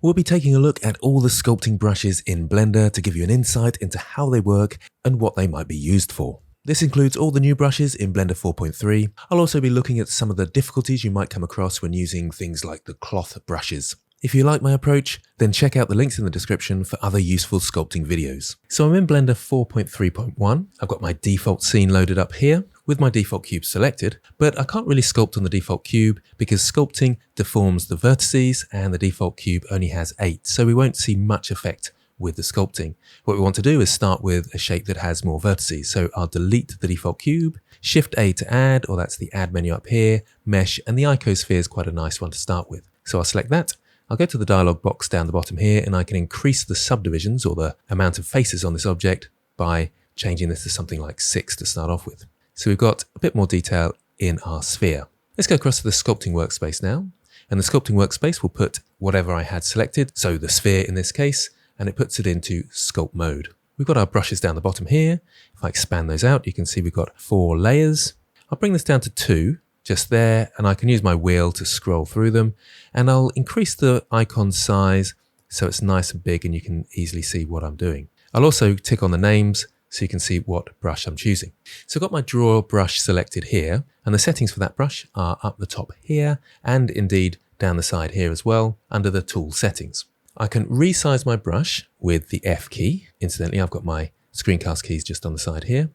We'll be taking a look at all the sculpting brushes in Blender to give you an insight into how they work and what they might be used for. This includes all the new brushes in Blender 4.3. I'll also be looking at some of the difficulties you might come across when using things like the cloth brushes. If you like my approach, then check out the links in the description for other useful sculpting videos. So I'm in Blender 4.3.1. I've got my default scene loaded up here with my default cube selected, but I can't really sculpt on the default cube because sculpting deforms the vertices and the default cube only has 8, so we won't see much effect with the sculpting. What we want to do is start with a shape that has more vertices. So I'll delete the default cube, Shift A to add, or that's the add menu up here, mesh, and the icosphere is quite a nice one to start with. So I'll select that. I'll go to the dialog box down the bottom here and I can increase the subdivisions or the amount of faces on this object by changing this to something like 6 to start off with. So we've got a bit more detail in our sphere. Let's go across to the sculpting workspace now. And the sculpting workspace will put whatever I had selected, so the sphere in this case, and it puts it into sculpt mode. We've got our brushes down the bottom here. If I expand those out, you can see we've got 4 layers. I'll bring this down to 2, just there, and I can use my wheel to scroll through them. And I'll increase the icon size so it's nice and big and you can easily see what I'm doing. I'll also tick on the names so you can see what brush I'm choosing. So I've got my draw brush selected here, and the settings for that brush are up the top here, and indeed down the side here as well, under the tool settings. I can resize my brush with the F key. Incidentally, I've got my screencast keys just on the side here,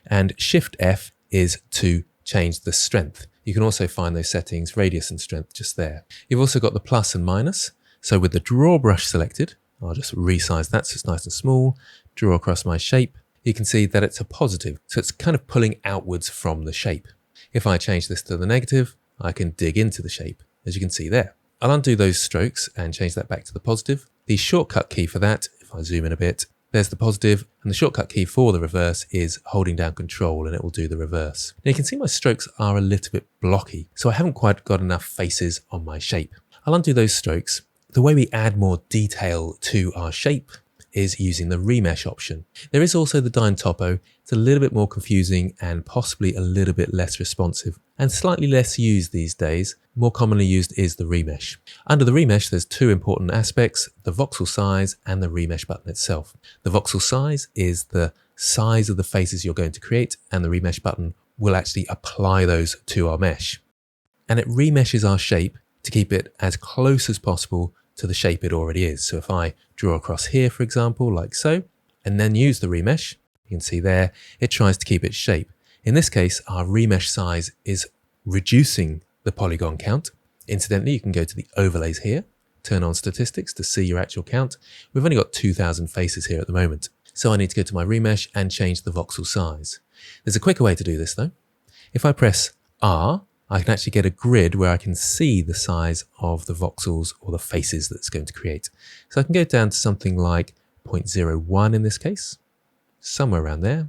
and Shift F is to change the strength. You can also find those settings, radius and strength, just there. You've also got the plus and minus. So with the draw brush selected, I'll just resize that so it's nice and small, draw across my shape. You can see that it's a positive, so it's kind of pulling outwards from the shape. If I change this to the negative, I can dig into the shape, as you can see there. I'll undo those strokes and change that back to the positive. The shortcut key for that, if I zoom in a bit, there's the positive, and the shortcut key for the reverse is holding down Control and it will do the reverse. Now you can see my strokes are a little bit blocky, so I haven't quite got enough faces on my shape. I'll undo those strokes. The way we add more detail to our shape is using the Remesh option. There is also the Dyntopo. It's a little bit more confusing and possibly a little bit less responsive and slightly less used these days. More commonly used is the Remesh. Under the Remesh, there's 2 important aspects, the voxel size and the Remesh button itself. The voxel size is the size of the faces you're going to create, and the Remesh button will actually apply those to our mesh. And it remeshes our shape to keep it as close as possible to the shape it already is. So if I draw across here, for example, like so, and then use the remesh, you can see there, it tries to keep its shape. In this case, our remesh size is reducing the polygon count. Incidentally, you can go to the overlays here, turn on statistics to see your actual count. We've only got 2,000 faces here at the moment. So I need to go to my remesh and change the voxel size. There's a quicker way to do this though. If I press R, I can actually get a grid where I can see the size of the voxels or the faces that's going to create. So I can go down to something like 0.01 in this case, somewhere around there,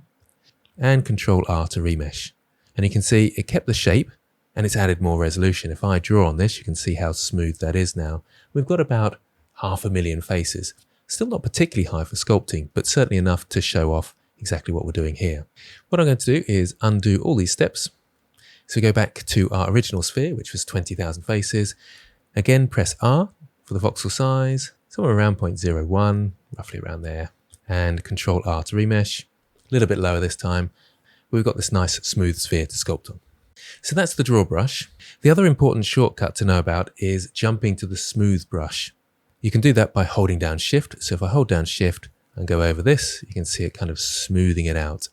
and Control R to remesh. And you can see it kept the shape and it's added more resolution. If I draw on this, you can see how smooth that is now. We've got about 500,000 faces. Still not particularly high for sculpting, but certainly enough to show off exactly what we're doing here. What I'm going to do is undo all these steps. So we go back to our original sphere, which was 20,000 faces. Again, press R for the voxel size, somewhere around 0.01, roughly around there, and Control R to remesh, a little bit lower this time. We've got this nice smooth sphere to sculpt on. So that's the draw brush. The other important shortcut to know about is jumping to the smooth brush. You can do that by holding down Shift. So if I hold down Shift and go over this, you can see it kind of smoothing it out.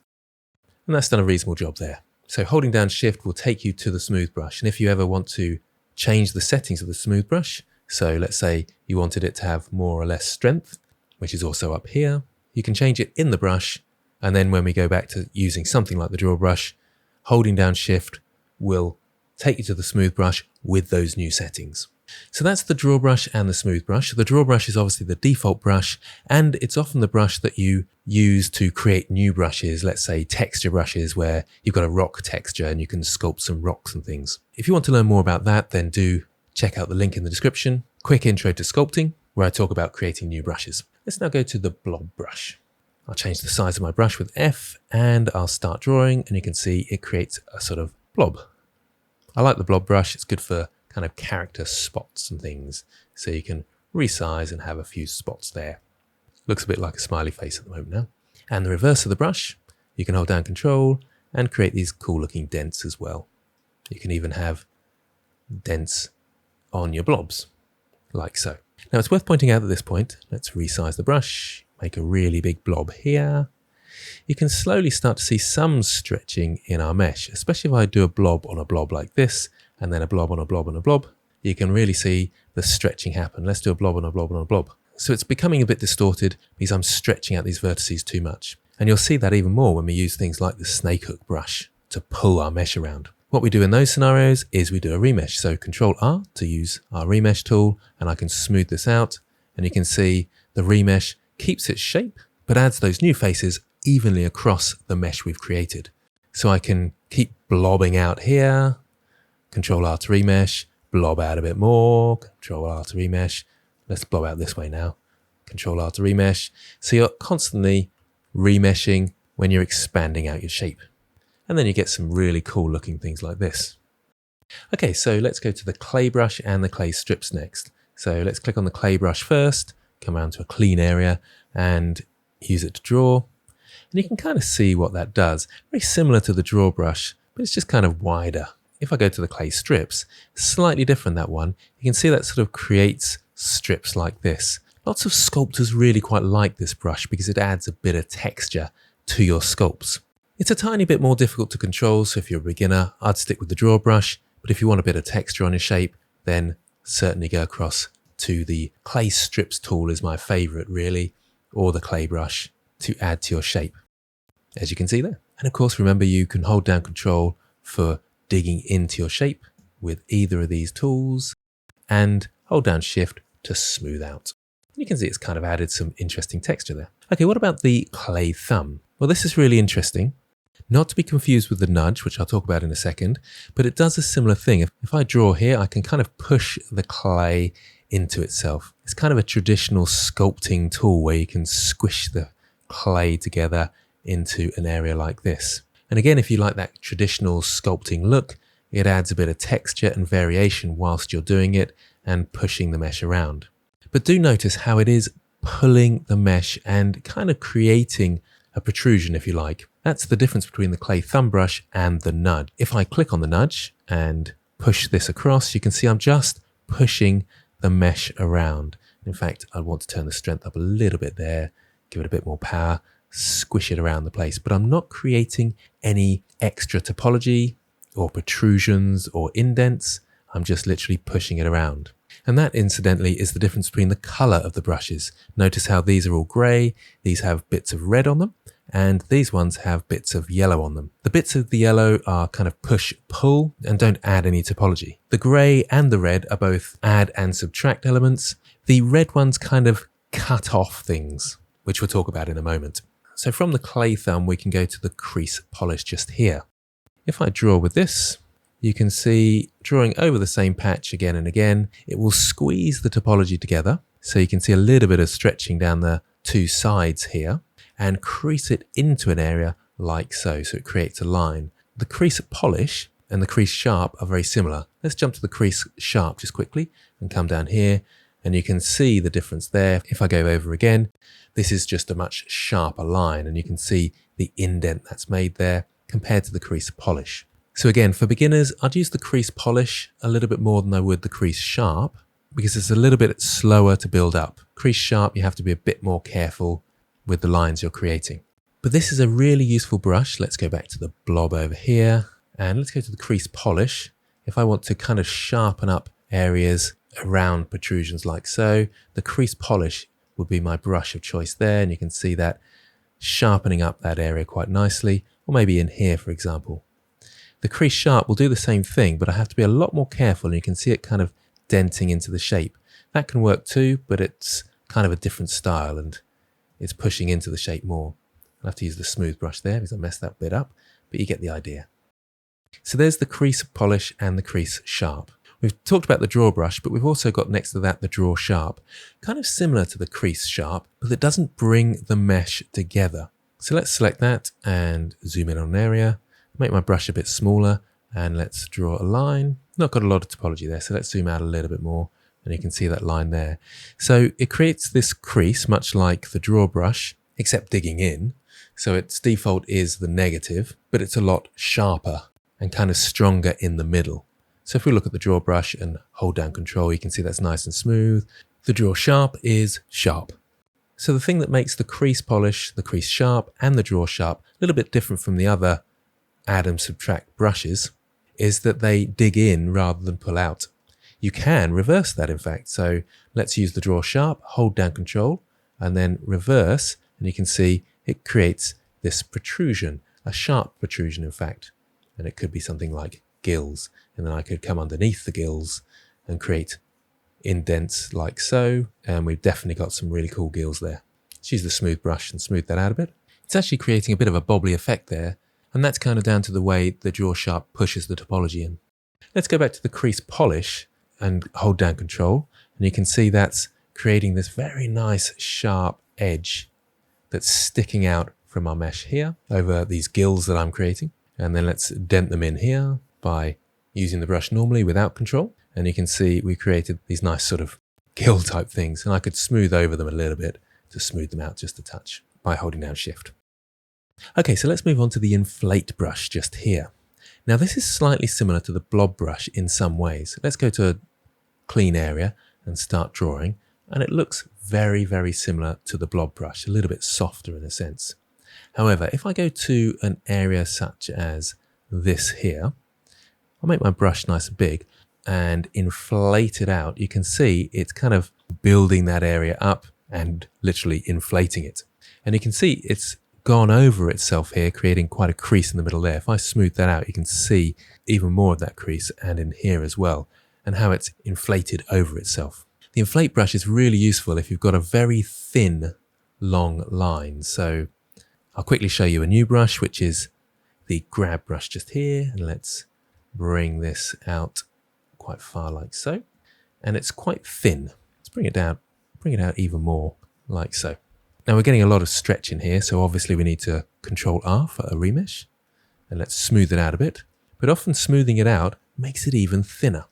And that's done a reasonable job there. So holding down Shift will take you to the smooth brush. And if you ever want to change the settings of the smooth brush, so let's say you wanted it to have more or less strength, which is also up here, you can change it in the brush. And then when we go back to using something like the draw brush, holding down Shift will take you to the smooth brush with those new settings. So that's the draw brush and the smooth brush. The draw brush is obviously the default brush, and it's often the brush that you use to create new brushes, let's say texture brushes where you've got a rock texture and you can sculpt some rocks and things. If you want to learn more about that, then do check out the link in the description. Quick intro to sculpting, where I talk about creating new brushes. Let's now go to the blob brush. I'll change the size of my brush with F and I'll start drawing, and you can see it creates a sort of blob. I like the blob brush. It's good for kind of character spots and things. So you can resize and have a few spots there. Looks a bit like a smiley face at the moment now. And the reverse of the brush, you can hold down Control and create these cool looking dents as well. You can even have dents on your blobs, like so. Now it's worth pointing out at this point, let's resize the brush, make a really big blob here. You can slowly start to see some stretching in our mesh, especially if I do a blob on a blob like this, and then a blob on a blob on a blob. You can really see the stretching happen. Let's do a blob on a blob on a blob. So it's becoming a bit distorted because I'm stretching out these vertices too much. And you'll see that even more when we use things like the snake hook brush to pull our mesh around. What we do in those scenarios is we do a remesh. So Control R to use our remesh tool, and I can smooth this out. And you can see the remesh keeps its shape, but adds those new faces evenly across the mesh we've created. So I can keep blobbing out here, Control R to remesh, blob out a bit more, Control R to remesh. Let's blob out this way now, Control R to remesh. So you're constantly remeshing when you're expanding out your shape. And then you get some really cool looking things like this. Okay, so let's go to the clay brush and the clay strips next. So let's click on the clay brush first, come around to a clean area and use it to draw. And you can kind of see what that does. Very similar to the draw brush, but it's just kind of wider. If I go to the clay strips, slightly different that one. You can see that sort of creates strips like this. Lots of sculptors really quite like this brush because it adds a bit of texture to your sculpts. It's a tiny bit more difficult to control, so if you're a beginner, I'd stick with the draw brush, but if you want a bit of texture on your shape, then certainly go across to the clay strips tool is my favorite really, or the clay brush to add to your shape, as you can see there. And of course, remember you can hold down Control for digging into your shape with either of these tools and hold down Shift to smooth out. You can see it's kind of added some interesting texture there. Okay, what about the clay thumb? Well, this is really interesting. Not to be confused with the nudge, which I'll talk about in a second, but it does a similar thing. If I draw here, I can kind of push the clay into itself. It's kind of a traditional sculpting tool where you can squish the clay together into an area like this. And again, if you like that traditional sculpting look, it adds a bit of texture and variation whilst you're doing it and pushing the mesh around. But do notice how it is pulling the mesh and kind of creating a protrusion, if you like. That's the difference between the clay thumb brush and the nudge. If I click on the nudge and push this across, you can see I'm just pushing the mesh around. In fact, I want to turn the strength up a little bit there, give it a bit more power, squish it around the place, but I'm not creating any extra topology or protrusions or indents. I'm just literally pushing it around. And that, incidentally, is the difference between the color of the brushes. Notice how these are all gray, these have bits of red on them, and these ones have bits of yellow on them. The bits of the yellow are kind of push-pull and don't add any topology. The gray and the red are both add and subtract elements. The red ones kind of cut off things, which we'll talk about in a moment. So from the clay thumb, we can go to the crease polish just here. If I draw with this, you can see drawing over the same patch again and again, it will squeeze the topology together. So you can see a little bit of stretching down the two sides here and crease it into an area like so. So it creates a line. The crease polish and the crease sharp are very similar. Let's jump to the crease sharp just quickly and come down here. And you can see the difference there. If I go over again, this is just a much sharper line and you can see the indent that's made there compared to the crease polish. So again, for beginners, I'd use the crease polish a little bit more than I would the crease sharp because it's a little bit slower to build up. Crease sharp, you have to be a bit more careful with the lines you're creating. But this is a really useful brush. Let's go back to the blob over here and let's go to the crease polish. If I want to kind of sharpen up areas around protrusions like so, the crease polish would be my brush of choice there. And you can see that sharpening up that area quite nicely, or maybe in here, for example. The crease sharp will do the same thing, but I have to be a lot more careful and you can see it kind of denting into the shape. That can work too, but it's kind of a different style and it's pushing into the shape more. I'll have to use the smooth brush there because I messed that bit up, but you get the idea. So there's the crease polish and the crease sharp. We've talked about the draw brush, but we've also got next to that the draw sharp, kind of similar to the crease sharp, but it doesn't bring the mesh together. So let's select that and zoom in on an area. Make my brush a bit smaller and let's draw a line. Not got a lot of topology there, so let's zoom out a little bit more and you can see that line there. So it creates this crease much like the draw brush, except digging in. So its default is the negative, but it's a lot sharper and kind of stronger in the middle. So if we look at the draw brush and hold down control, you can see that's nice and smooth. The draw sharp is sharp. So the thing that makes the crease polish, the crease sharp, and the draw sharp a little bit different from the other add and subtract brushes is that they dig in rather than pull out. You can reverse that, in fact. So let's use the draw sharp, hold down control, and then reverse, and you can see it creates this protrusion, a sharp protrusion, in fact. And it could be something like gills, and then I could come underneath the gills and create indents like so, and we've definitely got some really cool gills there. Let's use the smooth brush and smooth that out a bit. It's actually creating a bit of a bobbly effect there, and that's kind of down to the way the draw sharp pushes the topology in. Let's go back to the crease polish and hold down control, and you can see that's creating this very nice sharp edge that's sticking out from our mesh here over these gills that I'm creating. And then let's dent them in here by using the brush normally without control. And you can see we created these nice sort of gill type things, and I could smooth over them a little bit to smooth them out just a touch by holding down Shift. Okay, so let's move on to the Inflate brush just here. Now this is slightly similar to the Blob Brush in some ways. Let's go to a clean area and start drawing, and it looks very, very similar to the Blob Brush, a little bit softer in a sense. However, if I go to an area such as this here, I'll make my brush nice and big and inflate it out. You can see it's kind of building that area up and literally inflating it. And you can see it's gone over itself here, creating quite a crease in the middle there. If I smooth that out, you can see even more of that crease, and in here as well, and how it's inflated over itself. The Inflate brush is really useful if you've got a very thin, long line. So I'll quickly show you a new brush, which is the grab brush just here, and let's bring this out quite far like so. And it's quite thin. Let's bring it out even more like so. Now we're getting a lot of stretch in here, so obviously we need to Control R for a remesh, and let's smooth it out a bit. But often smoothing it out makes it even thinner.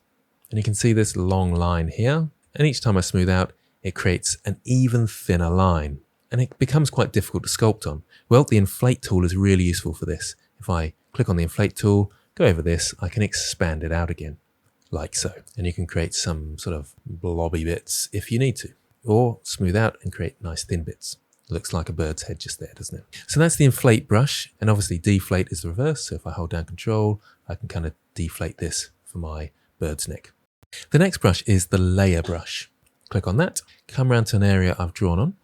And you can see this long line here, and each time I smooth out, it creates an even thinner line. And it becomes quite difficult to sculpt on. Well, the Inflate tool is really useful for this. If I click on the Inflate tool, go over this, I can expand it out again, like so. And you can create some sort of blobby bits if you need to, or smooth out and create nice thin bits. Looks like a bird's head just there, doesn't it? So that's the Inflate brush, and obviously deflate is the reverse. So if I hold down Control, I can kind of deflate this for my bird's neck. The next brush is the Layer brush. Click on that, come around to an area I've drawn on,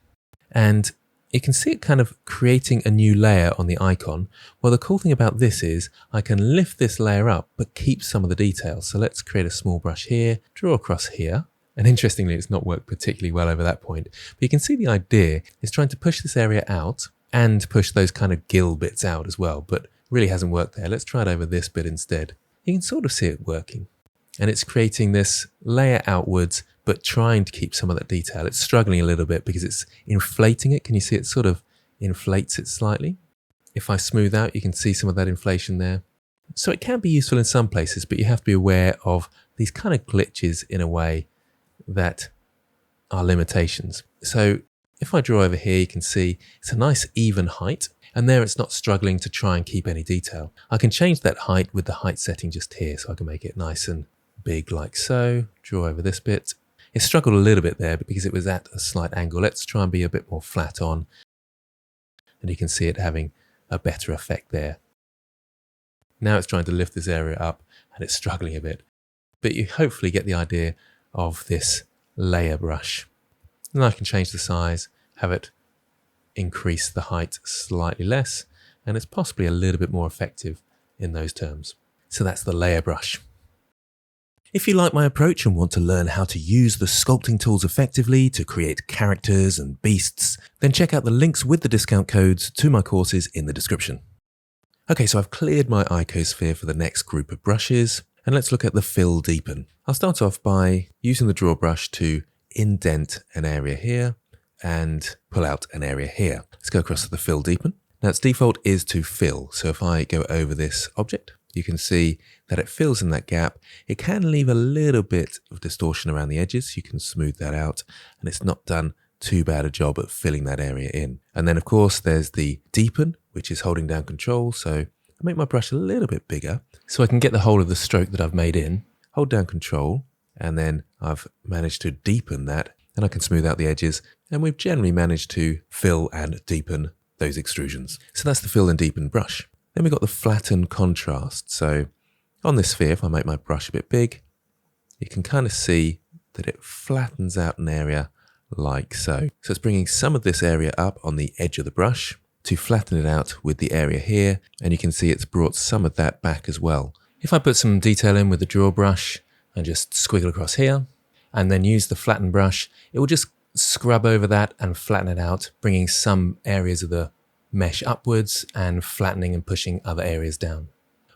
and you can see it kind of creating a new layer on the icon. Well, the cool thing about this is I can lift this layer up, but keep some of the details. So let's create a small brush here, draw across here. And interestingly, it's not worked particularly well over that point. But you can see the idea is trying to push this area out and push those kind of gill bits out as well, but really hasn't worked there. Let's try it over this bit instead. You can sort of see it working. And it's creating this layer outwards, but trying to keep some of that detail. It's struggling a little bit because it's inflating it. Can you see it sort of inflates it slightly? If I smooth out, you can see some of that inflation there. So it can be useful in some places, but you have to be aware of these kind of glitches in a way that are limitations. So if I draw over here, you can see it's a nice even height, and there it's not struggling to try and keep any detail. I can change that height with the height setting just here, so I can make it nice and big like so. Draw over this bit. It struggled a little bit there because it was at a slight angle. Let's try and be a bit more flat on, and you can see it having a better effect there. Now it's trying to lift this area up, and it's struggling a bit, but you hopefully get the idea of this layer brush. And I can change the size, have it increase the height slightly less, and it's possibly a little bit more effective in those terms. So that's the layer brush. If you like my approach and want to learn how to use the sculpting tools effectively to create characters and beasts, then check out the links with the discount codes to my courses in the description. Okay, so I've cleared my icosphere for the next group of brushes, and let's look at the Fill Deepen. I'll start off by using the draw brush to indent an area here and pull out an area here. Let's go across to the Fill Deepen. Now its default is to fill, so if I go over this object, you can see that it fills in that gap. It can leave a little bit of distortion around the edges. You can smooth that out, and it's not done too bad a job at filling that area in. And then of course there's the Deepen, which is holding down control. So I make my brush a little bit bigger so I can get the whole of the stroke that I've made in, hold down control, and then I've managed to deepen that, and I can smooth out the edges, and we've generally managed to fill and deepen those extrusions. So that's the fill and deepen brush. Then we've got the flatten contrast. So on this sphere, if I make my brush a bit big, you can kind of see that it flattens out an area like so. So it's bringing some of this area up on the edge of the brush to flatten it out with the area here, and you can see it's brought some of that back as well. If I put some detail in with the draw brush and just squiggle across here, and then use the flatten brush, it will just scrub over that and flatten it out, bringing some areas of the mesh upwards and flattening and pushing other areas down.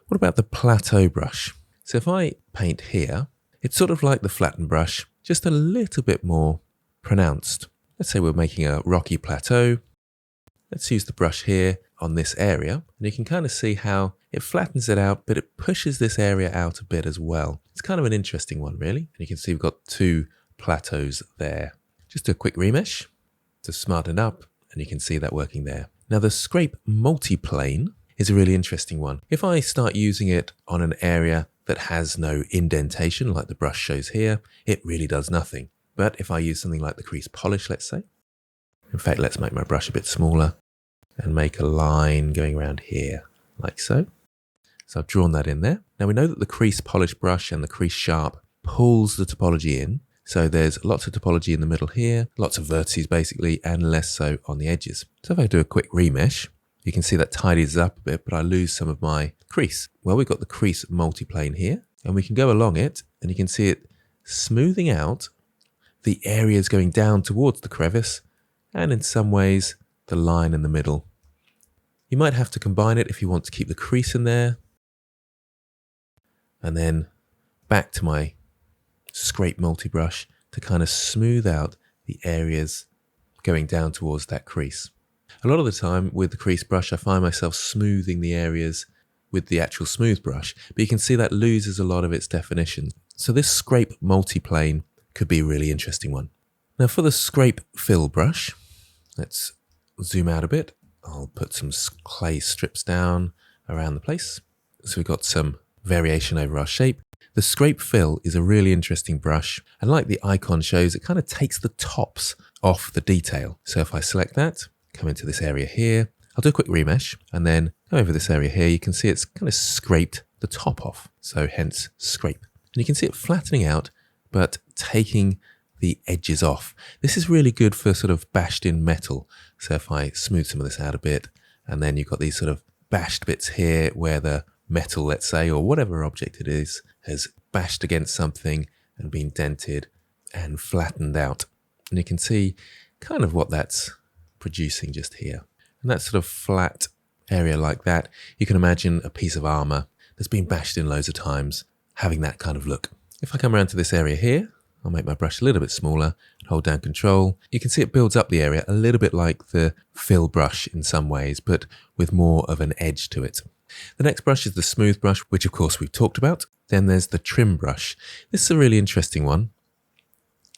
What about the Plateau brush? So if I paint here, it's sort of like the flatten brush, just a little bit more pronounced. Let's say we're making a rocky plateau. Let's use the brush here on this area, and you can kind of see how it flattens it out, but it pushes this area out a bit as well. It's kind of an interesting one, really. And you can see we've got two plateaus there. Just a quick remesh to smarten it up, and you can see that working there. Now the scrape multiplane is a really interesting one. If I start using it on an area that has no indentation like the brush shows here, it really does nothing. But if I use something like the crease polish, let's say, in fact, let's make my brush a bit smaller and make a line going around here, like so. So I've drawn that in there. Now we know that the crease polish brush and the crease sharp pulls the topology in. So there's lots of topology in the middle here, lots of vertices basically, and less so on the edges. So if I do a quick remesh, you can see that tidies up a bit, but I lose some of my crease. Well, we've got the crease multiplane here, and we can go along it, and you can see it smoothing out the areas going down towards the crevice, and in some ways, the line in the middle. You might have to combine it if you want to keep the crease in there. And then back to my scrape multi-brush to kind of smooth out the areas going down towards that crease. A lot of the time with the crease brush, I find myself smoothing the areas with the actual smooth brush, but you can see that loses a lot of its definition. So this scrape multiplane could be a really interesting one. Now for the scrape fill brush, let's zoom out a bit. I'll put some clay strips down around the place. So we've got some variation over our shape. The scrape fill is a really interesting brush, and like the icon shows, it kind of takes the tops off the detail. So if I select that, come into this area here, I'll do a quick remesh, and then go over this area here, you can see it's kind of scraped the top off, so hence scrape. And you can see it flattening out, but taking the edges off. This is really good for sort of bashed in metal. So if I smooth some of this out a bit, and then you've got these sort of bashed bits here where the metal, let's say, or whatever object it is, has bashed against something and been dented and flattened out. And you can see kind of what that's producing just here. And that sort of flat area like that, you can imagine a piece of armor that's been bashed in loads of times, having that kind of look. If I come around to this area here, I'll make my brush a little bit smaller and hold down control. You can see it builds up the area a little bit like the fill brush in some ways, but with more of an edge to it. The next brush is the smooth brush, which of course we've talked about. Then there's the trim brush. This is a really interesting one.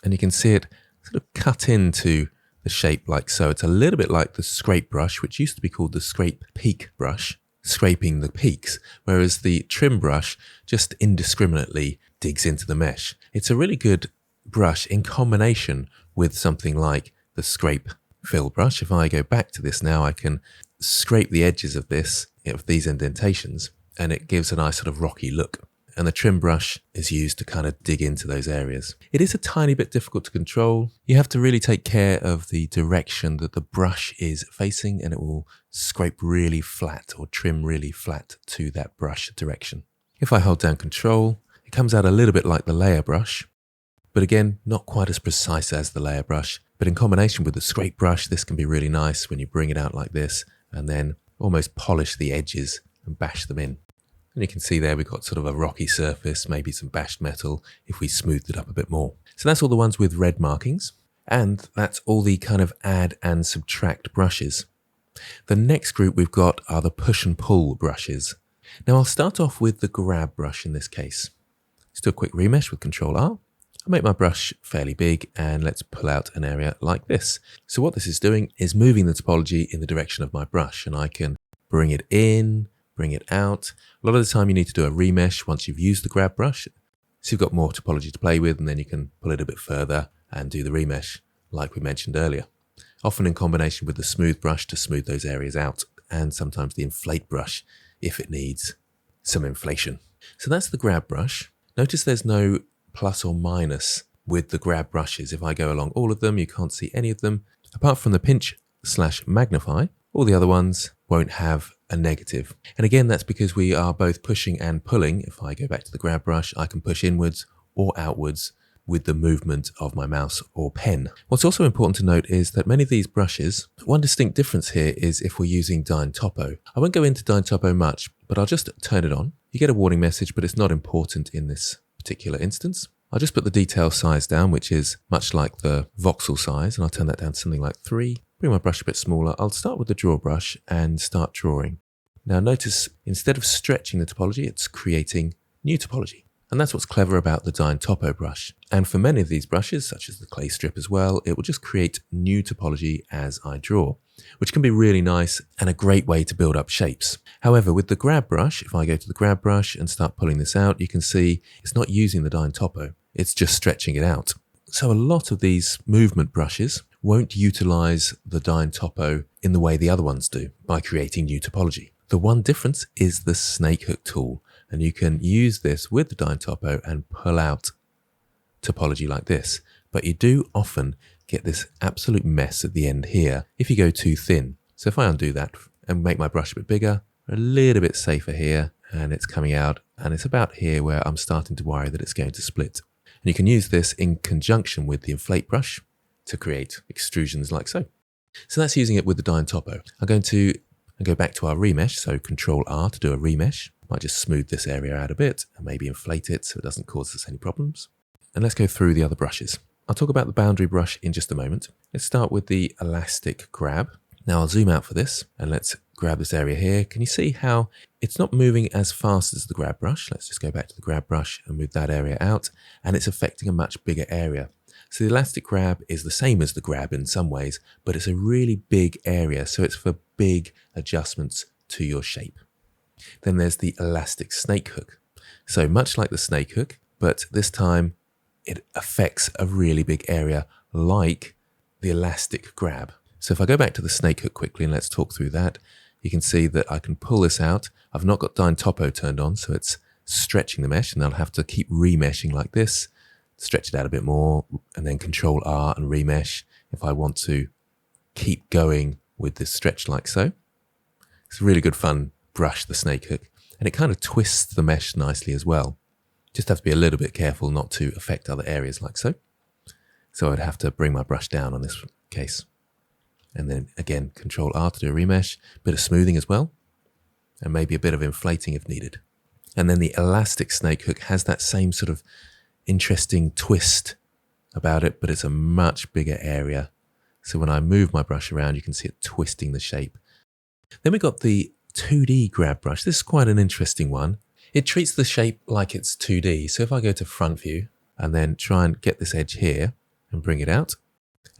And you can see it sort of cut into the shape like so. It's a little bit like the scrape brush, which used to be called the scrape peak brush, scraping the peaks, whereas the trim brush just indiscriminately digs into the mesh. It's a really good brush in combination with something like the scrape fill brush. If I go back to this now, I can scrape the edges of this, of these indentations, and it gives a nice sort of rocky look. And the trim brush is used to kind of dig into those areas. It is a tiny bit difficult to control. You have to really take care of the direction that the brush is facing, and it will scrape really flat or trim really flat to that brush direction. If I hold down control, it comes out a little bit like the layer brush, but again, not quite as precise as the layer brush. But in combination with the scrape brush, this can be really nice when you bring it out like this and then almost polish the edges and bash them in. And you can see there we've got sort of a rocky surface, maybe some bashed metal if we smoothed it up a bit more. So that's all the ones with red markings. And that's all the kind of add and subtract brushes. The next group we've got are the push and pull brushes. Now I'll start off with the grab brush in this case. Let's do a quick remesh with Ctrl R. I'll make my brush fairly big and let's pull out an area like this. So what this is doing is moving the topology in the direction of my brush, and I can bring it in, bring it out. A lot of the time you need to do a remesh once you've used the grab brush. So you've got more topology to play with, and then you can pull it a bit further and do the remesh like we mentioned earlier. Often in combination with the smooth brush to smooth those areas out, and sometimes the inflate brush if it needs some inflation. So that's the grab brush. Notice there's no plus or minus with the grab brushes. If I go along all of them, you can't see any of them. Apart from the pinch/magnify, all the other ones won't have a negative. And again, that's because we are both pushing and pulling. If I go back to the grab brush, I can push inwards or outwards with the movement of my mouse or pen. What's also important to note is that many of these brushes, one distinct difference here is if we're using Dyntopo. I won't go into Dyntopo much, but I'll just turn it on. You get a warning message, but it's not important in this particular instance. I'll just put the detail size down, which is much like the voxel size, and I'll turn that down to something like 3. Bring my brush a bit smaller. I'll start with the draw brush and start drawing. Now notice, instead of stretching the topology, it's creating new topology. And that's what's clever about the Dyntopo brush. And for many of these brushes, such as the clay strip as well, it will just create new topology as I draw, which can be really nice and a great way to build up shapes. However, with the grab brush, if I go to the grab brush and start pulling this out, you can see it's not using the Dyntopo, it's just stretching it out. So a lot of these movement brushes won't utilize the Dyntopo in the way the other ones do, by creating new topology. The one difference is the snake hook tool, and you can use this with the Dyntopo and pull out topology like this. But you do often get this absolute mess at the end here if you go too thin. So if I undo that and make my brush a bit bigger, a little bit safer here, and it's coming out, and it's about here where I'm starting to worry that it's going to split. And you can use this in conjunction with the Inflate brush to create extrusions like so. So that's using it with the Dyntopo. I'm going to go back to our remesh, so Control R to do a remesh. Might just smooth this area out a bit and maybe inflate it so it doesn't cause us any problems. And let's go through the other brushes. I'll talk about the boundary brush in just a moment. Let's start with the elastic grab. Now I'll zoom out for this and let's grab this area here. Can you see how it's not moving as fast as the grab brush? Let's just go back to the grab brush and move that area out, and it's affecting a much bigger area. So the elastic grab is the same as the grab in some ways, but it's a really big area, so it's for big adjustments to your shape. Then there's the elastic snake hook. So much like the snake hook, but this time it affects a really big area like the elastic grab. So if I go back to the snake hook quickly and let's talk through that, you can see that I can pull this out. I've not got Dyntopo turned on, so it's stretching the mesh, and I'll have to keep remeshing like this, stretch it out a bit more, and then Control R and remesh if I want to keep going with this stretch like so. It's a really good fun brush, the snake hook, and it kind of twists the mesh nicely as well. Just have to be a little bit careful not to affect other areas like so. So I'd have to bring my brush down on this case. And then again, Control R to do a remesh, bit of smoothing as well, and maybe a bit of inflating if needed. And then the elastic snake hook has that same sort of interesting twist about it, but it's a much bigger area. So when I move my brush around, you can see it twisting the shape. Then we've got the 2D grab brush. This is quite an interesting one. It treats the shape like it's 2D. So if I go to front view and then try and get this edge here and bring it out,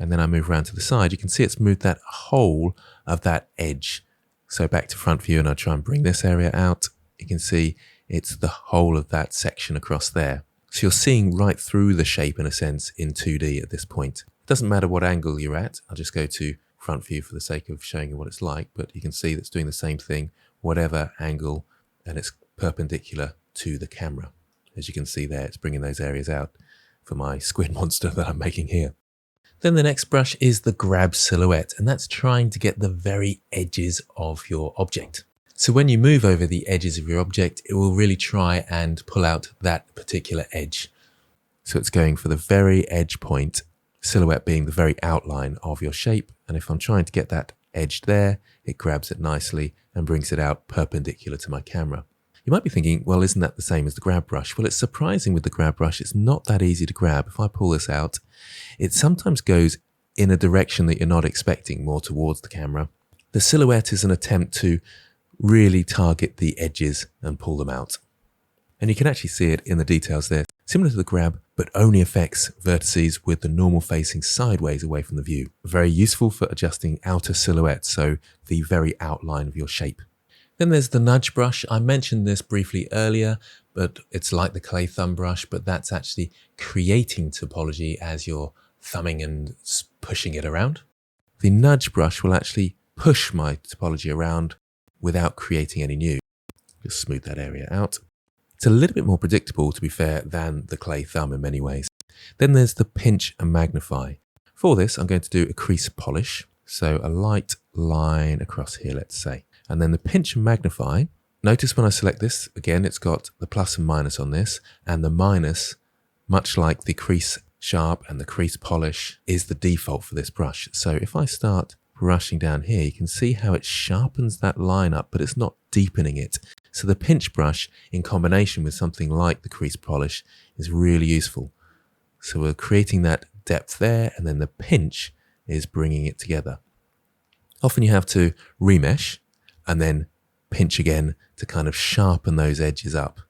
and then I move around to the side, you can see it's moved that whole of that edge. So back to front view and I try and bring this area out. You can see it's the whole of that section across there. So you're seeing right through the shape in a sense in 2D at this point. It doesn't matter what angle you're at. I'll just go to front view for the sake of showing you what it's like, but you can see that's doing the same thing, whatever angle, and it's perpendicular to the camera. As you can see there, it's bringing those areas out for my squid monster that I'm making here. Then the next brush is the grab silhouette, and that's trying to get the very edges of your object. So when you move over the edges of your object, it will really try and pull out that particular edge. So it's going for the very edge point, silhouette being the very outline of your shape. And if I'm trying to get that edge there, it grabs it nicely and brings it out perpendicular to my camera. You might be thinking, well, isn't that the same as the grab brush? Well, it's surprising with the grab brush. It's not that easy to grab. If I pull this out, it sometimes goes in a direction that you're not expecting, more towards the camera. The silhouette is an attempt to really target the edges and pull them out. And you can actually see it in the details there. Similar to the grab, but only affects vertices with the normal facing sideways away from the view. Very useful for adjusting outer silhouettes, so the very outline of your shape. Then there's the nudge brush. I mentioned this briefly earlier, but it's like the clay thumb brush, but that's actually creating topology as you're thumbing and pushing it around. The nudge brush will actually push my topology around without creating any new. Just smooth that area out. It's a little bit more predictable, to be fair, than the clay thumb in many ways. Then there's the pinch and magnify. For this, I'm going to do a crease polish. So a light line across here, let's say. And then the pinch and magnify. Notice when I select this, again, it's got the plus and minus on this, and the minus, much like the crease sharp and the crease polish, is the default for this brush. So if I start brushing down here, you can see how it sharpens that line up, but it's not deepening it. So the pinch brush in combination with something like the crease polish is really useful. So we're creating that depth there, and then the pinch is bringing it together. Often you have to remesh and then pinch again to kind of sharpen those edges up.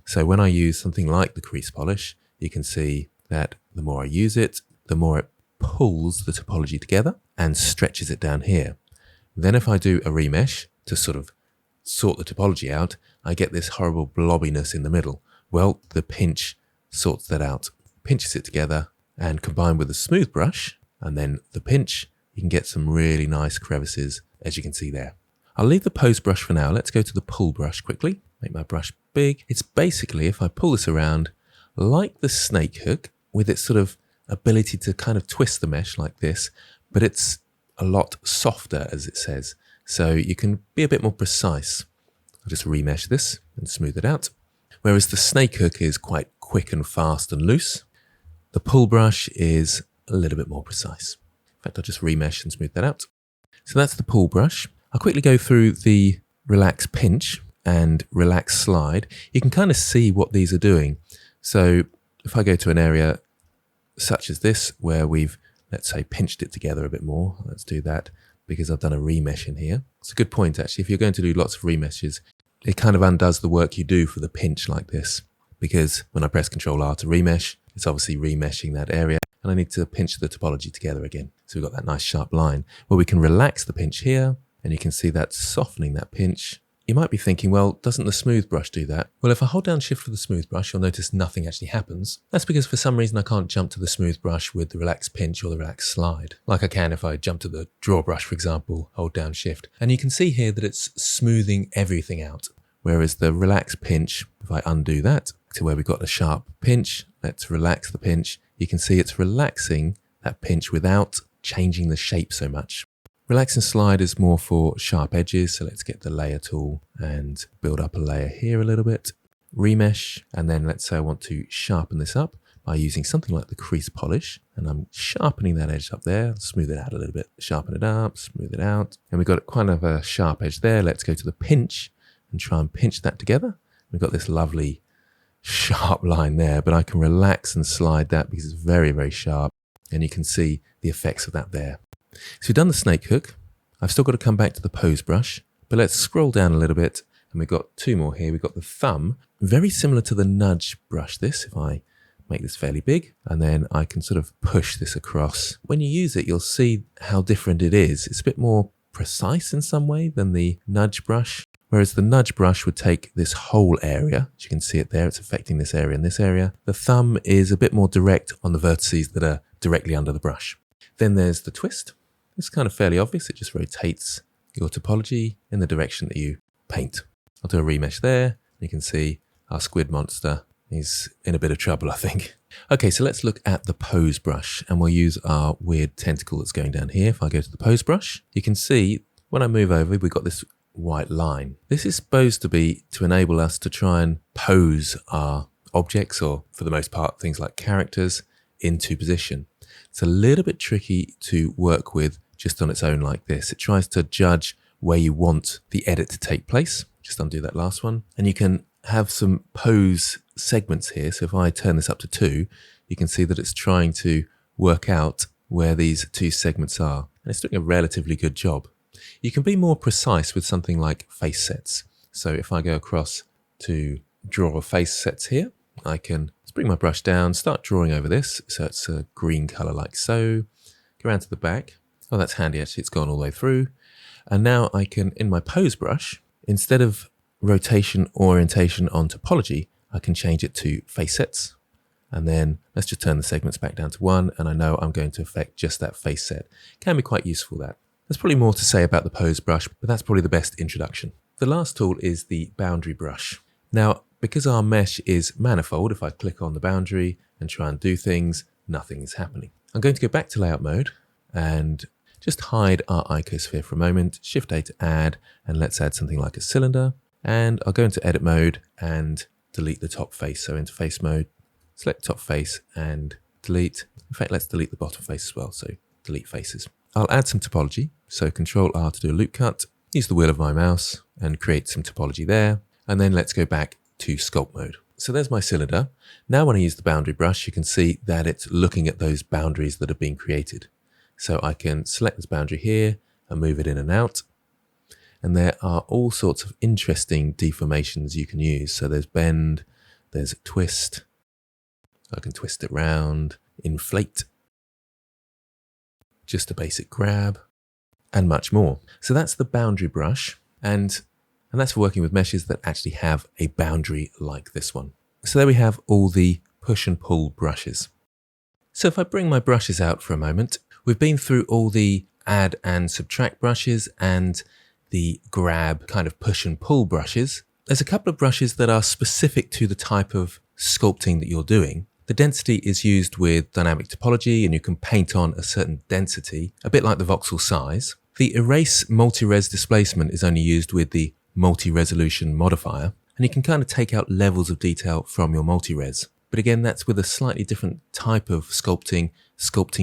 So when I use something like the crease polish, you can see that the more I use it, the more it pulls the topology together and stretches it down here. Then if I do a remesh to sort of sort the topology out, I get this horrible blobbiness in the middle. Well, the pinch sorts that out, pinches it together, and combined with a smooth brush and then the pinch, you can get some really nice crevices, as you can see there. I'll leave the pose brush for now. Let's go to the pull brush quickly. Make my brush big. It's basically, if I pull this around, like the snake hook, with its sort of ability to kind of twist the mesh like this, but it's a lot softer, as it says. So you can be a bit more precise. I'll just remesh this and smooth it out. Whereas the snake hook is quite quick and fast and loose, the pull brush is a little bit more precise. In fact, I'll just remesh and smooth that out. So that's the pull brush. I'll quickly go through the relax pinch and relax slide. You can kind of see what these are doing. So if I go to an area such as this, where we've, let's say, pinched it together a bit more, let's do that because I've done a remesh in here. It's a good point, actually. If you're going to do lots of remeshes, it kind of undoes the work you do for the pinch like this, because when I press Ctrl R to remesh, it's obviously remeshing that area, and I need to pinch the topology together again. So we've got that nice sharp line where we can relax the pinch here, and you can see that softening that pinch. You might be thinking, well, doesn't the smooth brush do that? Well, if I hold down Shift for the smooth brush, you'll notice nothing actually happens. That's because for some reason I can't jump to the smooth brush with the relax pinch or the relax slide, like I can if I jump to the draw brush, for example, hold down Shift. And you can see here that it's smoothing everything out. Whereas the relax pinch, if I undo that to where we've got a sharp pinch, let's relax the pinch, you can see it's relaxing that pinch without changing the shape so much. Relax and slide is more for sharp edges, so let's get the layer tool and build up a layer here a little bit. Remesh, and then let's say I want to sharpen this up by using something like the crease polish, and I'm sharpening that edge up there, smooth it out a little bit, sharpen it up, smooth it out, and we've got kind of a sharp edge there. Let's go to the pinch and try and pinch that together. We've got this lovely sharp line there, but I can relax and slide that because it's very, very sharp, and you can see the effects of that there. So we've done the snake hook. I've still got to come back to the pose brush, but let's scroll down a little bit, and we've got two more here. We've got the thumb, very similar to the nudge brush this, if I make this fairly big, and then I can sort of push this across. When you use it, you'll see how different it is. It's a bit more precise in some way than the nudge brush, whereas the nudge brush would take this whole area, as you can see it there, it's affecting this area and this area. The thumb is a bit more direct on the vertices that are directly under the brush. Then there's the twist. It's kind of fairly obvious. It just rotates your topology in the direction that you paint. I'll do a remesh there. You can see our squid monster is in a bit of trouble, I think. Okay, so let's look at the pose brush, and we'll use our weird tentacle that's going down here. If I go to the pose brush, you can see when I move over, we've got this white line. This is supposed to be to enable us to try and pose our objects, or for the most part, things like characters, into position. It's a little bit tricky to work with just on its own like this. It tries to judge where you want the edit to take place. Just undo that last one. And you can have some pose segments here. So if I turn this up to 2, you can see that it's trying to work out where these 2 segments are. And it's doing a relatively good job. You can be more precise with something like face sets. So if I go across to draw face sets here, I can just bring my brush down, start drawing over this. So it's a green color like so. Go around to the back. Oh, that's handy actually, it's gone all the way through. And now I can, in my pose brush, instead of rotation orientation on topology, I can change it to face sets. And then let's just turn the segments back down to 1, and I know I'm going to affect just that face set. Can be quite useful, that. There's probably more to say about the pose brush, but that's probably the best introduction. The last tool is the boundary brush. Now, because our mesh is manifold, if I click on the boundary and try and do things, nothing is happening. I'm going to go back to layout mode and just hide our icosphere for a moment, Shift A to add, and let's add something like a cylinder. And I'll go into edit mode and delete the top face. So into face mode, select top face and delete. In fact, let's delete the bottom face as well. So delete faces. I'll add some topology. So Control R to do a loop cut, use the wheel of my mouse and create some topology there. And then let's go back to sculpt mode. So there's my cylinder. Now when I use the boundary brush, you can see that it's looking at those boundaries that have been created. So I can select this boundary here and move it in and out. And there are all sorts of interesting deformations you can use. So there's bend, there's twist. I can twist it round, inflate, just a basic grab, and much more. So that's the boundary brush, and that's for working with meshes that actually have a boundary like this one. So there we have all the push and pull brushes. So if I bring my brushes out for a moment, we've been through all the add and subtract brushes and the grab kind of push and pull brushes. There's a couple of brushes that are specific to the type of sculpting that you're doing. The density is used with dynamic topology and you can paint on a certain density, a bit like the voxel size. The erase multi-res displacement is only used with the multi-resolution modifier, and you can kind of take out levels of detail from your multi-res. But again, that's with a slightly different type of sculpting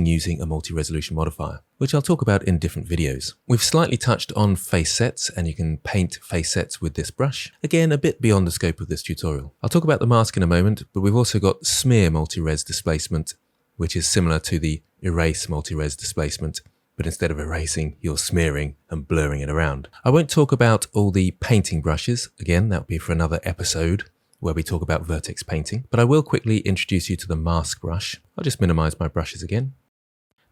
using a multi-resolution modifier, which I'll talk about in different videos. We've slightly touched on face sets, and you can paint face sets with this brush. Again, a bit beyond the scope of this tutorial. I'll talk about the mask in a moment, but we've also got smear multi-res displacement, which is similar to the erase multi-res displacement, but instead of erasing, you're smearing and blurring it around. I won't talk about all the painting brushes. Again, that'll be for another episode where we talk about vertex painting, but I will quickly introduce you to the mask brush. I'll just minimize my brushes again.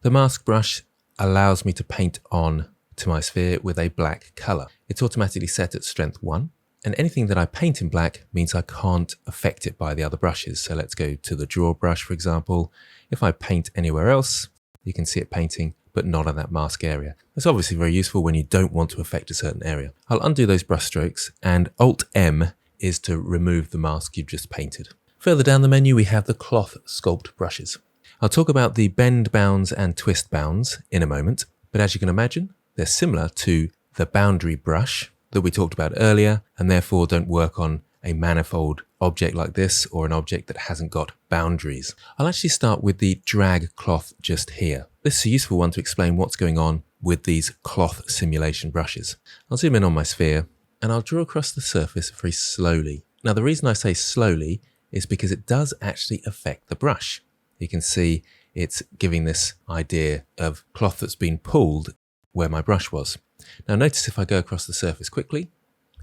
The mask brush allows me to paint on to my sphere with a black color. It's automatically set at strength 1, and anything that I paint in black means I can't affect it by the other brushes. So let's go to the draw brush, for example. If I paint anywhere else, you can see it painting, but not on that mask area. That's obviously very useful when you don't want to affect a certain area. I'll undo those brush strokes, and Alt-M is to remove the mask you've just painted. Further down the menu, we have the Cloth Sculpt brushes. I'll talk about the bend bounds and twist bounds in a moment, but as you can imagine, they're similar to the boundary brush that we talked about earlier, and therefore don't work on a manifold object like this or an object that hasn't got boundaries. I'll actually start with the drag cloth just here. This is a useful one to explain what's going on with these cloth simulation brushes. I'll zoom in on my sphere, and I'll draw across the surface very slowly. Now, the reason I say slowly is because it does actually affect the brush. You can see it's giving this idea of cloth that's been pulled where my brush was. Now, notice if I go across the surface quickly,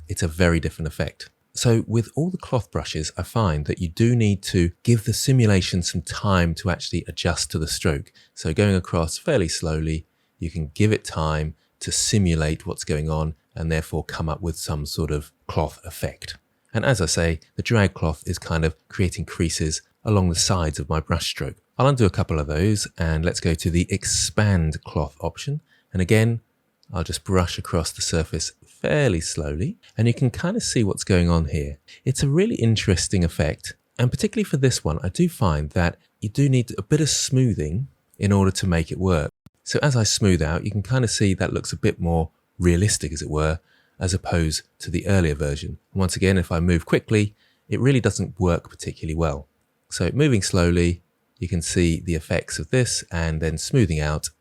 it's a very different effect. So with all the cloth brushes, I find that you do need to give the simulation some time to actually adjust to the stroke. So going across fairly slowly, you can give it time to simulate what's going on and therefore come up with some sort of cloth effect. And as I say, the drag cloth is kind of creating creases along the sides of my brush stroke. I'll undo a couple of those and let's go to the expand cloth option. And again, I'll just brush across the surface fairly slowly, and you can kind of see what's going on here. It's a really interesting effect, and particularly for this one, I do find that you do need a bit of smoothing in order to make it work. So as I smooth out, you can kind of see that looks a bit more realistic, as it were, as opposed to the earlier version. And once again, if I move quickly, it really doesn't work particularly well. So moving slowly, you can see the effects of this, and then smoothing out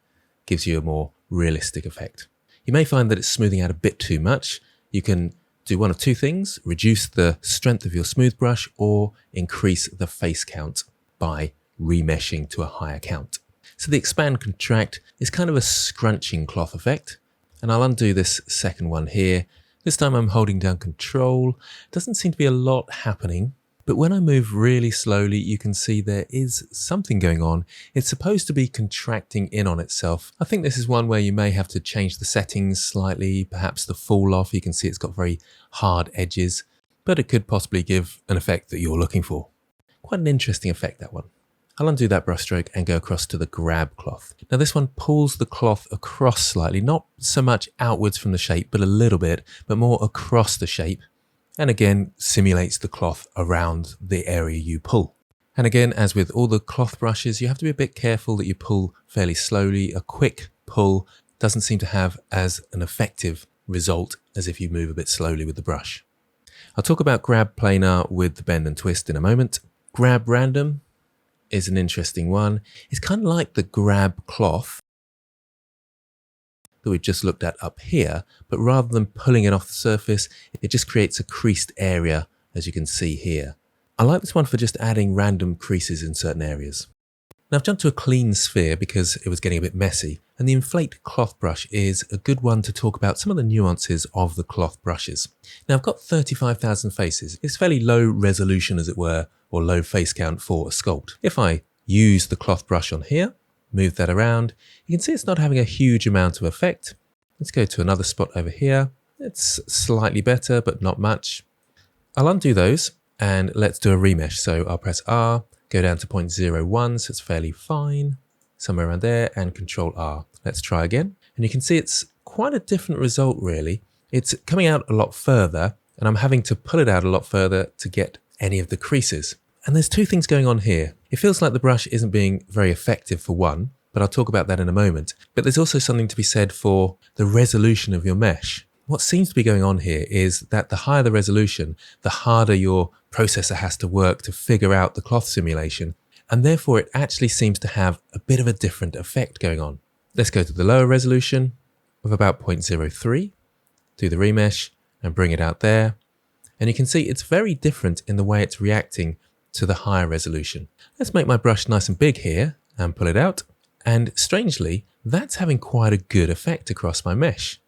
gives you a more realistic effect. You may find that it's smoothing out a bit too much. You can do one of two things: reduce the strength of your smooth brush or increase the face count by remeshing to a higher count. So the expand contract is kind of a scrunching cloth effect. And I'll undo this second one here. This time I'm holding down Control. Doesn't seem to be a lot happening, but when I move really slowly, you can see there is something going on. It's supposed to be contracting in on itself. I think this is one where you may have to change the settings slightly, perhaps the fall off. You can see it's got very hard edges, but it could possibly give an effect that you're looking for. Quite an interesting effect, that one. I'll undo that brush stroke and go across to the grab cloth. Now this one pulls the cloth across slightly, not so much outwards from the shape, but a little bit, but more across the shape. And again, simulates the cloth around the area you pull. And again, as with all the cloth brushes, you have to be a bit careful that you pull fairly slowly. A quick pull doesn't seem to have as an effective result as if you move a bit slowly with the brush. I'll talk about grab planar with the bend and twist in a moment. Grab random is an interesting one. It's kind of like the grab cloth that we've just looked at up here, but rather than pulling it off the surface, it just creates a creased area, as you can see here. I like this one for just adding random creases in certain areas. Now I've jumped to a clean sphere because it was getting a bit messy, and the Inflate cloth brush is a good one to talk about some of the nuances of the cloth brushes. Now I've got 35,000 faces. It's fairly low resolution, as it were, or low face count for a sculpt. If I use the cloth brush on here, move that around, you can see it's not having a huge amount of effect. Let's go to another spot over here. It's slightly better, but not much. I'll undo those and let's do a remesh. So I'll press R, go down to 0.01, so it's fairly fine, somewhere around there, and Control R. Let's try again. And you can see it's quite a different result, really. It's coming out a lot further, and I'm having to pull it out a lot further to get any of the creases. And there's two things going on here. It feels like the brush isn't being very effective for one, but I'll talk about that in a moment. But there's also something to be said for the resolution of your mesh. What seems to be going on here is that the higher the resolution, the harder your processor has to work to figure out the cloth simulation, and therefore it actually seems to have a bit of a different effect going on. Let's go to the lower resolution of about 0.03, do the remesh and bring it out there. And you can see it's very different in the way it's reacting to the higher resolution. Let's make my brush nice and big here and pull it out. And strangely, that's having quite a good effect across my mesh.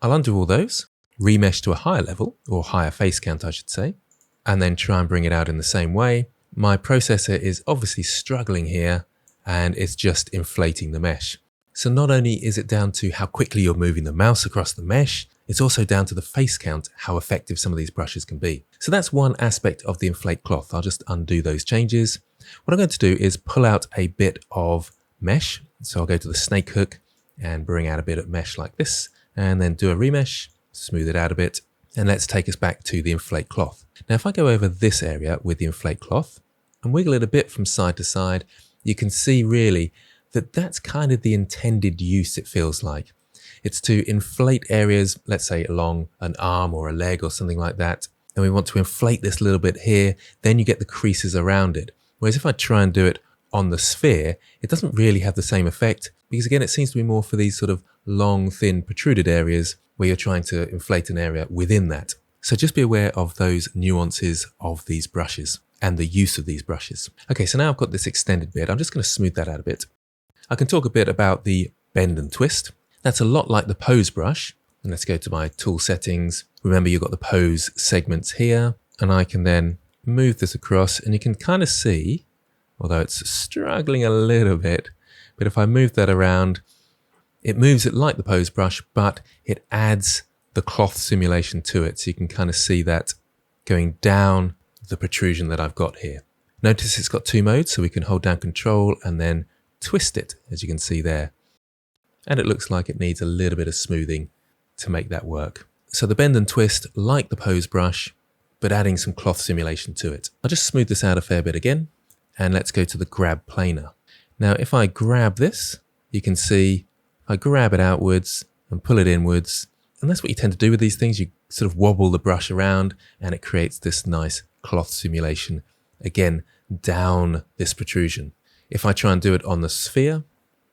I'll undo all those, remesh to a higher level, or higher face count I should say, and then try and bring it out in the same way. My processor is obviously struggling here, and it's just inflating the mesh. So not only is it down to how quickly you're moving the mouse across the mesh, it's also down to the face count, how effective some of these brushes can be. So that's one aspect of the Inflate cloth. I'll just undo those changes. What I'm going to do is pull out a bit of mesh. So I'll go to the snake hook and bring out a bit of mesh like this, and then do a remesh, smooth it out a bit, and let's take us back to the Inflate cloth. Now if I go over this area with the Inflate cloth and wiggle it a bit from side to side, you can see really that that's kind of the intended use, it feels like. It's to inflate areas, let's say along an arm or a leg or something like that. And we want to inflate this little bit here, then you get the creases around it. Whereas if I try and do it on the sphere, it doesn't really have the same effect, because again, it seems to be more for these sort of long, thin, protruded areas where you're trying to inflate an area within that. So just be aware of those nuances of these brushes and the use of these brushes. Okay, so now I've got this extended bit. I'm just going to smooth that out a bit. I can talk a bit about the bend and twist. That's a lot like the pose brush. And let's go to my tool settings. Remember, you've got the pose segments here, and I can then move this across, and you can kind of see, although it's struggling a little bit, but if I move that around, it moves it like the pose brush, but it adds the cloth simulation to it. So you can kind of see that going down the protrusion that I've got here. Notice it's got two modes, so we can hold down Control and then twist it, as you can see there. And it looks like it needs a little bit of smoothing to make that work. So the bend and twist, like the pose brush, but adding some cloth simulation to it. I'll just smooth this out a fair bit again, and let's go to the grab planar. Now, if I grab this, you can see I grab it outwards and pull it inwards, and that's what you tend to do with these things. You sort of wobble the brush around, and it creates this nice cloth simulation, again, down this protrusion. If I try and do it on the sphere,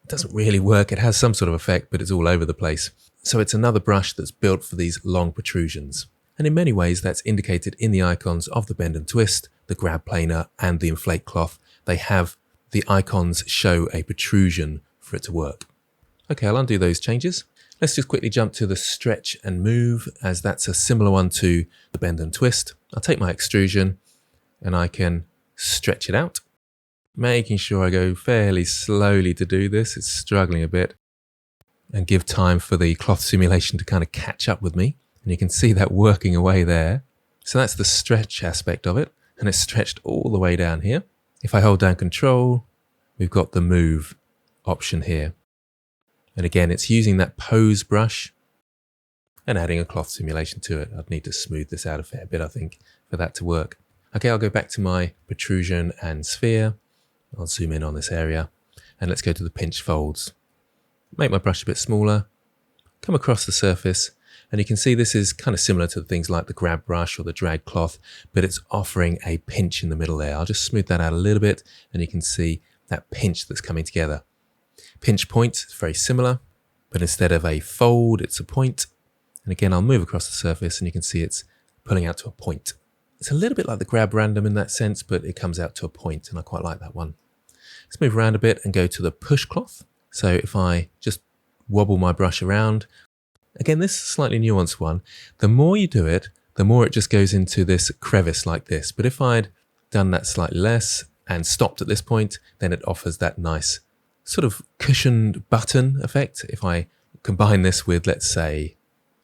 it doesn't really work. It has some sort of effect, but it's all over the place. So it's another brush that's built for these long protrusions. And in many ways, that's indicated in the icons of the bend and twist, the grab planar, and the Inflate cloth. They have the icons show a protrusion for it to work. Okay, I'll undo those changes. Let's just quickly jump to the stretch and move, as that's a similar one to the bend and twist. I'll take my extrusion and I can stretch it out, making sure I go fairly slowly to do this. It's struggling a bit, and give time for the cloth simulation to kind of catch up with me. And you can see that working away there. So that's the stretch aspect of it, and it's stretched all the way down here. If I hold down Control, we've got the move option here. And again, it's using that pose brush and adding a cloth simulation to it. I'd need to smooth this out a fair bit, I think, for that to work. Okay, I'll go back to my protrusion and sphere. I'll zoom in on this area, and let's go to the pinch folds. Make my brush a bit smaller, come across the surface, and you can see this is kind of similar to things like the grab brush or the drag cloth, but it's offering a pinch in the middle there. I'll just smooth that out a little bit, and you can see that pinch that's coming together. Pinch point is very similar, but instead of a fold, it's a point. And again, I'll move across the surface and you can see it's pulling out to a point. It's a little bit like the grab random in that sense, but it comes out to a point, and I quite like that one. Let's move around a bit and go to the push cloth. So if I just wobble my brush around, again, this is a slightly nuanced one. The more you do it, the more it just goes into this crevice like this. But if I'd done that slightly less and stopped at this point, then it offers that nice sort of cushioned button effect. If I combine this with, let's say,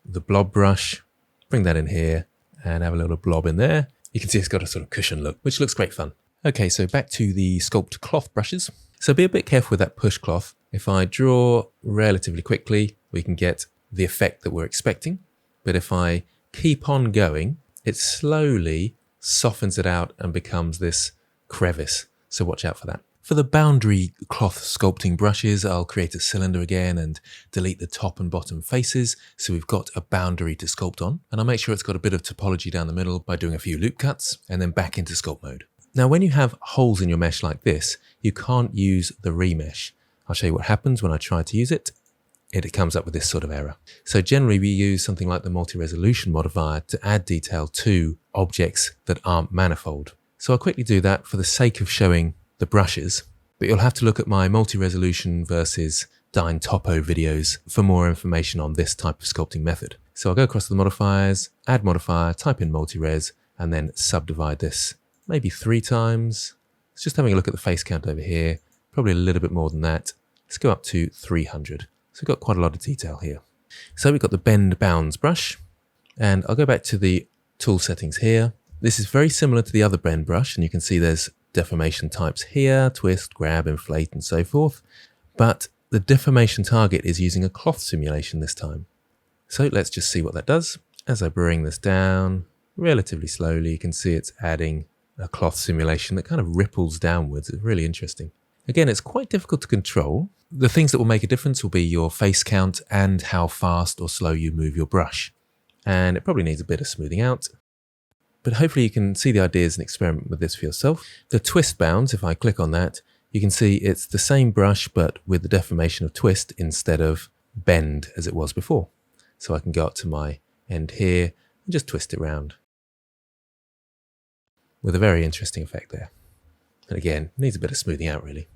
the Blob Brush, bring that in here and have a little blob in there, you can see it's got a sort of cushion look, which looks great fun. Okay, so back to the Sculpt cloth brushes. So be a bit careful with that push cloth. If I draw relatively quickly, we can get the effect that we're expecting. But if I keep on going, it slowly softens it out and becomes this crevice. So watch out for that. For the boundary cloth sculpting brushes, I'll create a cylinder again and delete the top and bottom faces, so we've got a boundary to sculpt on. And I'll make sure it's got a bit of topology down the middle by doing a few loop cuts, and then back into sculpt mode. Now, when you have holes in your mesh like this, you can't use the remesh. I'll show you what happens when I try to use it. It comes up with this sort of error. So generally we use something like the multi-resolution modifier to add detail to objects that aren't manifold. So I'll quickly do that for the sake of showing the brushes, but you'll have to look at my multi-resolution versus Dyntopo videos for more information on this type of sculpting method. So I'll go across the modifiers, add modifier, type in multi-res, and then subdivide this maybe 3 times. It's just having a look at the face count over here, probably a little bit more than that. Let's go up to 300. So we've got quite a lot of detail here. So we've got the bend bounds brush, and I'll go back to the tool settings here. This is very similar to the other bend brush, and you can see there's deformation types here, twist, grab, inflate, and so forth. But the deformation target is using a cloth simulation this time. So let's just see what that does. As I bring this down relatively slowly, you can see it's adding a cloth simulation that kind of ripples downwards. It's really interesting. Again, it's quite difficult to control. The things that will make a difference will be your face count and how fast or slow you move your brush. And it probably needs a bit of smoothing out. But hopefully you can see the ideas and experiment with this for yourself. The twist bounds, if I click on that, you can see it's the same brush but with the deformation of twist instead of bend as it was before. So I can go up to my end here and just twist it around with a very interesting effect there. And again, needs a bit of smoothing out really.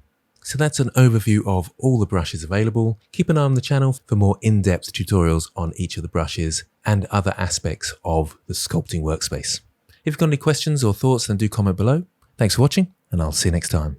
So that's an overview of all the brushes available. Keep an eye on the channel for more in-depth tutorials on each of the brushes and other aspects of the sculpting workspace. If you've got any questions or thoughts, then do comment below. Thanks for watching, and I'll see you next time.